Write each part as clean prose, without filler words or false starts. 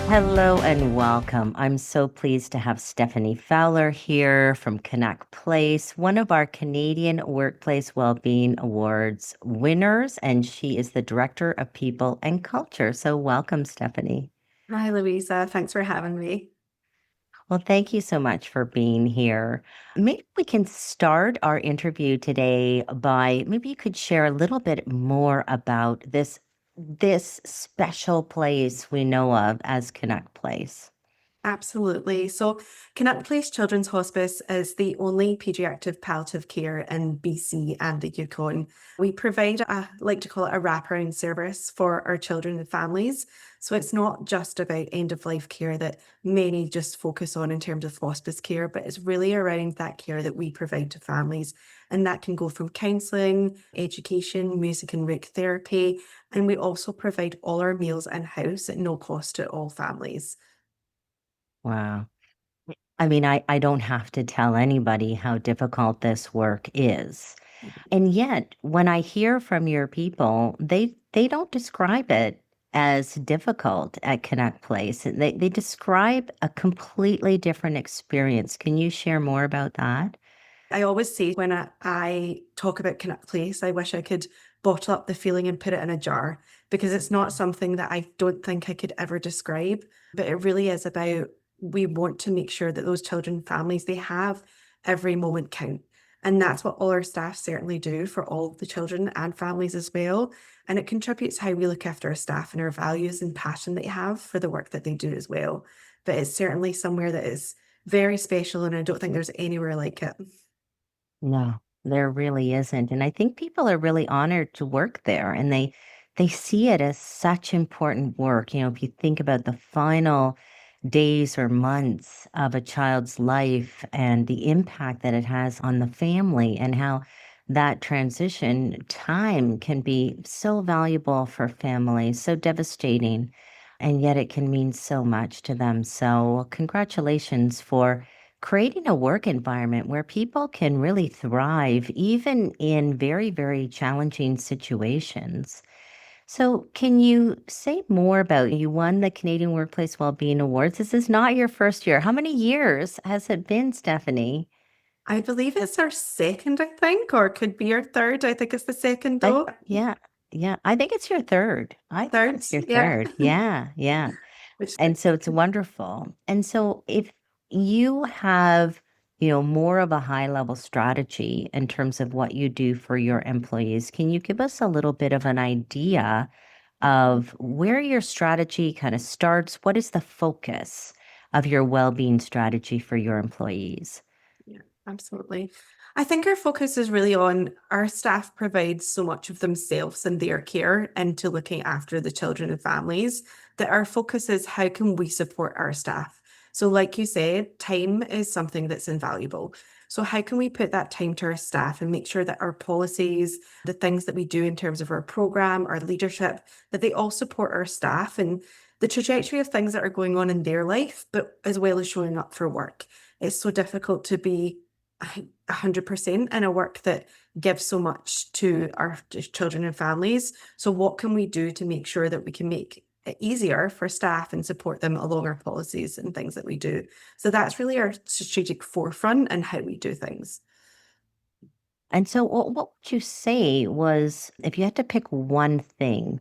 Hello and welcome. I'm so pleased to have Stephanie Fowler here from Canuck Place, one of our Canadian Workplace Wellbeing Awards winners, and she is the Director of People and Culture. So welcome, Stephanie. Hi, Louisa. Thanks for having me. Well, thank you so much for being here. Maybe we can start our interview today by maybe you could share a little bit more about this special place we know of as Canuck Place. Absolutely. So, Canuck Place Children's Hospice is the only paediatric palliative care in BC and the Yukon. We provide like to call it a wraparound service for our children and families. So, it's not just about end of life care that many just focus on in terms of hospice care, but it's really around that care that we provide to families. And that can go from counselling, education, music and rec therapy. And we also provide all our meals in house at no cost to all families. Wow. I mean, I don't have to tell anybody how difficult this work is. And yet, when I hear from your people, they don't describe it as difficult at Canuck Place. They describe a completely different experience. Can you share more about that? I always say when I talk about Canuck Place, I wish I could bottle up the feeling and put it in a jar because it's not something that I don't think I could ever describe. But it really is about we want to make sure that those children, families, they have every moment count. And that's what all our staff certainly do for all the children and families as well. And it contributes how we look after our staff and our values and passion they have for the work that they do as well. But it's certainly somewhere that is very special, and I don't think there's anywhere like it. No, there really isn't. And I think people are really honored to work there and they see it as such important work. You know, if you think about the final days or months of a child's life and the impact that it has on the family and how that transition time can be so valuable for families, so devastating, and yet it can mean so much to them. So, congratulations for creating a work environment where people can really thrive, even in very, very challenging situations. So, can you say more about you won the Canadian Workplace Wellbeing Awards? This is not your first year. How many years has it been, Stephanie? I believe it's our second, I think, or it could be our third. I think it's the second I though. yeah, yeah. I think it's your third. I think Third, it's your yeah. third. Yeah, yeah. Which And so it's wonderful. And so if you have, more of a high level strategy in terms of what you do for your employees, can you give us a little bit of an idea of where your strategy kind of starts? What is the focus of your well-being strategy for your employees? Yeah, absolutely. I think our focus is really on our staff provides so much of themselves and their care into looking after the children and families that our focus is how can we support our staff? So, like you said, time is something that's invaluable. So, how can we put that time to our staff and make sure that our policies, the things that we do in terms of our program, our leadership, that they all support our staff and the trajectory of things that are going on in their life, but as well as showing up for work. It's so difficult to be 100% in a work that gives so much to our children and families. So, what can we do to make sure that we can make it easier for staff and support them along our policies and things that we do? So, that's really our strategic forefront and how we do things. And so what would you say was, if you had to pick one thing,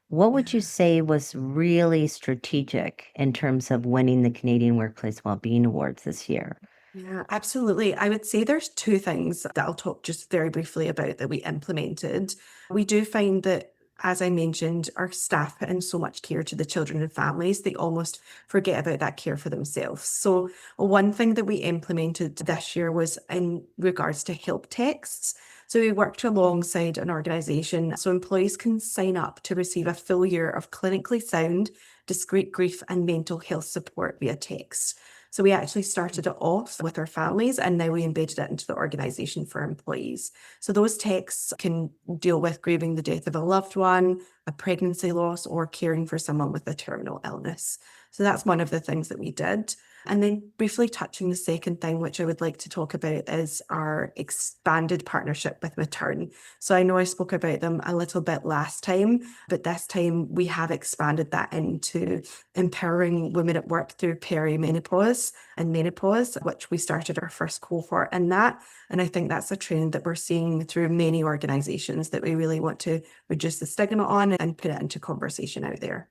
what would you say was really strategic in terms of winning the Canadian Workplace Wellbeing Awards this year? Yeah, absolutely. I would say there's two things that I'll talk just very briefly about that we implemented. We do find that, as I mentioned, our staff put in so much care to the children and families, they almost forget about that care for themselves. So, one thing that we implemented this year was in regards to help texts. So, we worked alongside an organisation so employees can sign up to receive a full year of clinically sound, discreet grief and mental health support via text. So we actually started it off with our families and now we embedded it into the organisation for employees. So those texts can deal with grieving the death of a loved one, a pregnancy loss, or caring for someone with a terminal illness. So that's one of the things that we did. And then briefly touching the second thing, which I would like to talk about, is our expanded partnership with Matern. So I know I spoke about them a little bit last time, but this time we have expanded that into empowering women at work through perimenopause and menopause, which we started our first cohort in that. And I think that's a trend that we're seeing through many organisations that we really want to reduce the stigma on and put it into conversation out there.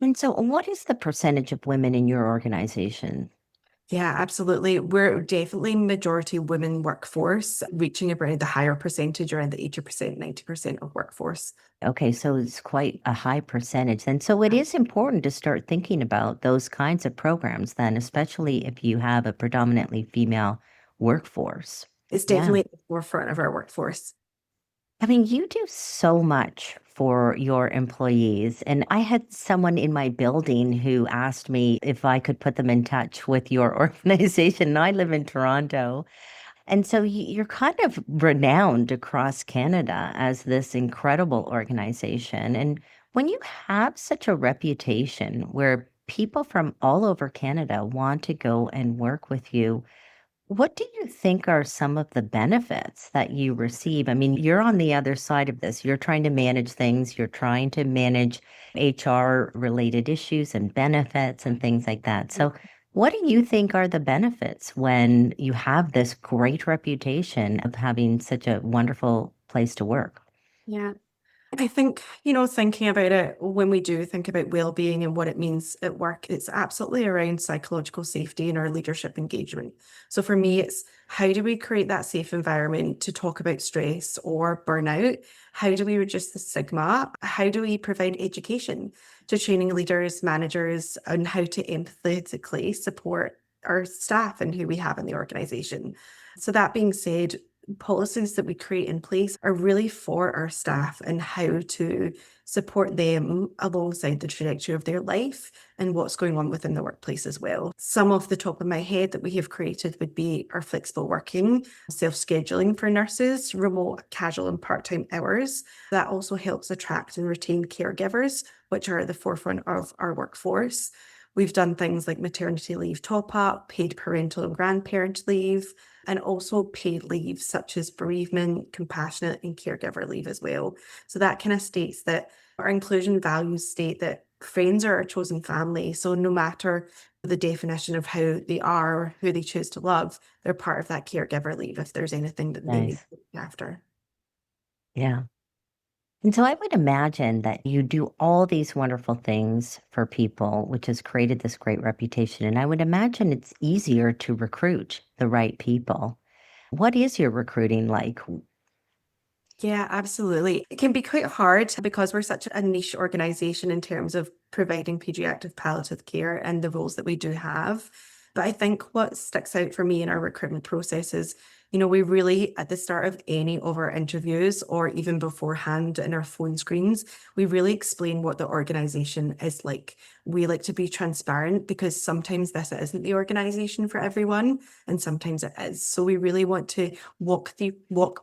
And so, what is the percentage of women in your organization? Yeah, absolutely. We're definitely majority women workforce, reaching around the higher percentage, around the 80%, 90% of workforce. Okay, so it's quite a high percentage. And so it is important to start thinking about those kinds of programs then, especially if you have a predominantly female workforce. It's Yeah. definitely at the forefront of our workforce. I mean, you do so much for your employees. And I had someone in my building who asked me if I could put them in touch with your organization. And I live in Toronto. And so you're kind of renowned across Canada as this incredible organization. And when you have such a reputation where people from all over Canada want to go and work with you, what do you think are some of the benefits that you receive? I mean, you're on the other side of this. You're trying to manage things, you're trying to manage HR related issues and benefits and things like that. So, what do you think are the benefits when you have this great reputation of having such a wonderful place to work? Yeah. I think, thinking about it, when we do think about well-being and what it means at work, it's absolutely around psychological safety and our leadership engagement. So for me, it's how do we create that safe environment to talk about stress or burnout? How do we reduce the stigma? How do we provide education to training leaders, managers on how to empathetically support our staff and who we have in the organization? So that being said, policies that we create in place are really for our staff and how to support them alongside the trajectory of their life and what's going on within the workplace as well. Some off the top of my head that we have created would be our flexible working, self-scheduling for nurses, remote, casual and part-time hours. That also helps attract and retain caregivers, which are at the forefront of our workforce. We've done things like maternity leave top up, paid parental and grandparent leave, and also paid leave such as bereavement, compassionate, and caregiver leave as well. So that kind of states that our inclusion values state that friends are our chosen family. So no matter the definition of how they are or who they choose to love, they're part of that caregiver leave if there's anything that they need Nice. to look after. Yeah. And so I would imagine that you do all these wonderful things for people, which has created this great reputation. And I would imagine it's easier to recruit the right people. What is your recruiting like? Yeah, absolutely. It can be quite hard because we're such a niche organization in terms of providing pediatric palliative care and the roles that we do have. But I think what sticks out for me in our recruitment process is, we really, at the start of any of our interviews or even beforehand in our phone screens, we really explain what the organization is like. We like to be transparent because sometimes this isn't the organization for everyone and sometimes it is. So we really want to walk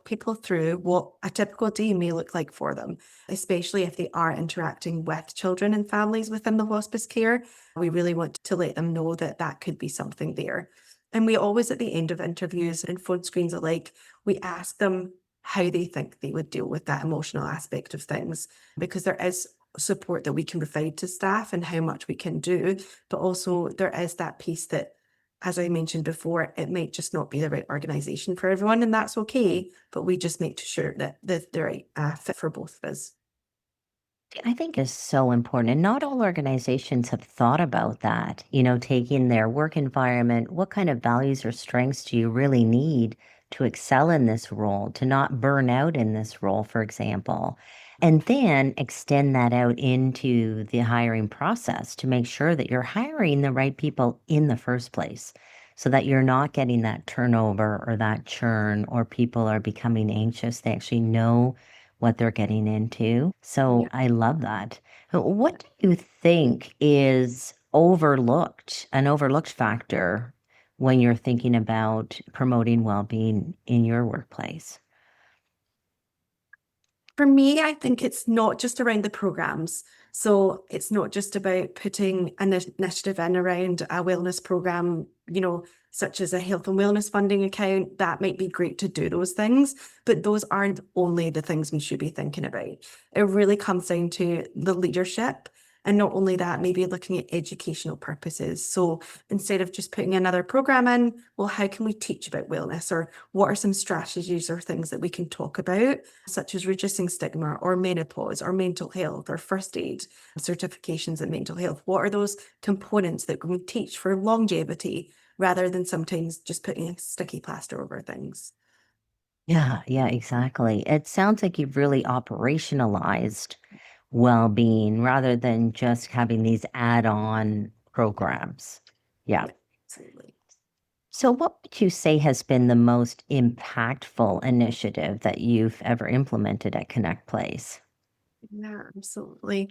people through what a typical day may look like for them, especially if they are interacting with children and families within the hospice care. We really want to let them know that that could be something there. And we always, at the end of interviews and phone screens alike, we ask them how they think they would deal with that emotional aspect of things, because there is support that we can provide to staff and how much we can do, but also there is that piece that, as I mentioned before, it might just not be the right organization for everyone, and that's okay. But we just make sure that the right fit for both of us. I think is so important. And not all organizations have thought about that, taking their work environment, what kind of values or strengths do you really need to excel in this role, to not burn out in this role, for example, and then extend that out into the hiring process to make sure that you're hiring the right people in the first place so that you're not getting that turnover or that churn or people are becoming anxious. They actually know what they're getting into. So Yeah. I love that. What do you think is overlooked, an overlooked factor when you're thinking about promoting well-being in your workplace? For me, I think it's not just around the programs. So it's not just about putting an initiative in around a wellness program, such as a health and wellness funding account. That might be great to do those things, but those aren't only the things we should be thinking about. It really comes down to the leadership. And not only that, maybe looking at educational purposes. So instead of just putting another program in, well, how can we teach about wellness? Or what are some strategies or things that we can talk about, such as reducing stigma or menopause or mental health or first aid certifications in mental health? What are those components that we teach for longevity rather than sometimes just putting a sticky plaster over things? Yeah, yeah, exactly. It sounds like you've really operationalized well-being rather than just having these add-on programs. Yeah. Yeah, absolutely. So what would you say has been the most impactful initiative that you've ever implemented at Canuck Place? Yeah, absolutely.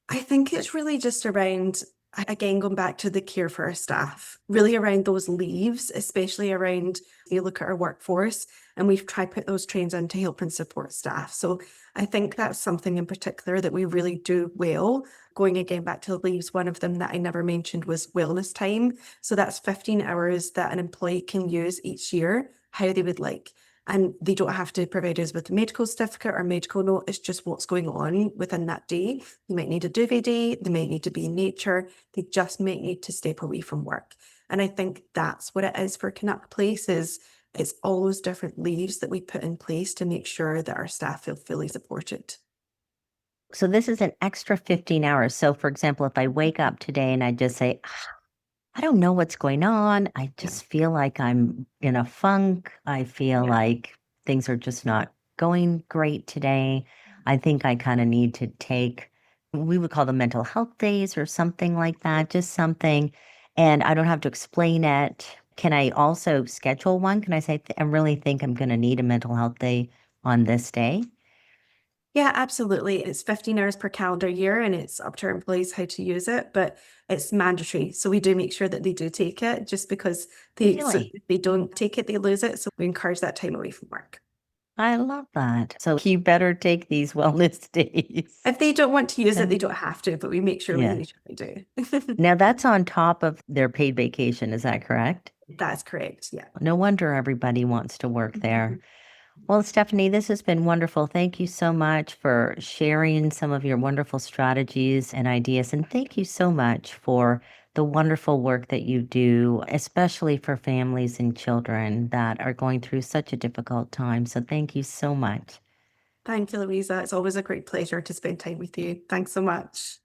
I think it's really just around, again, going back to the care for our staff, really around those leaves, especially around you look at our workforce, and we've tried to put those trains in to help and support staff. So I think that's something in particular that we really do well. Going again back to the leaves, one of them that I never mentioned was wellness time. So that's 15 hours that an employee can use each year, how they would like. And they don't have to provide us with a medical certificate or medical note. It's just what's going on within that day. They might need a duvet day. They might need to be in nature. They just might need to step away from work. And I think that's what it is for Canuck Place is it's all those different leaves that we put in place to make sure that our staff feel fully supported. So this is an extra 15 hours. So for example, if I wake up today and I just say, I don't know what's going on. I Yeah, just feel like I'm in a funk. I feel yeah, like things are just not going great today. I think I kind of need to take, we would call them mental health days or something like that, just something. And I don't have to explain it. Can I also schedule one? Can I say, I really think I'm going to need a mental health day on this day? yeah, absolutely. It's 15 hours per calendar year and it's up to our employees how to use it, but it's mandatory. So we do make sure that they do take it just because so Really? if they don't take it, they lose it. So we encourage that time away from work. I love that. So you better take these wellness days. If they don't want to use it, they And don't have to, but we make sure we yeah. make sure they do. Now that's on top of their paid vacation, is that correct? That's correct. Yeah. No wonder everybody wants to work there. Well, Stephanie, this has been wonderful. Thank you so much for sharing some of your wonderful strategies and ideas. And thank you so much for the wonderful work that you do, especially for families and children that are going through such a difficult time. So thank you so much. Thank you, Louisa. It's always a great pleasure to spend time with you. Thanks so much.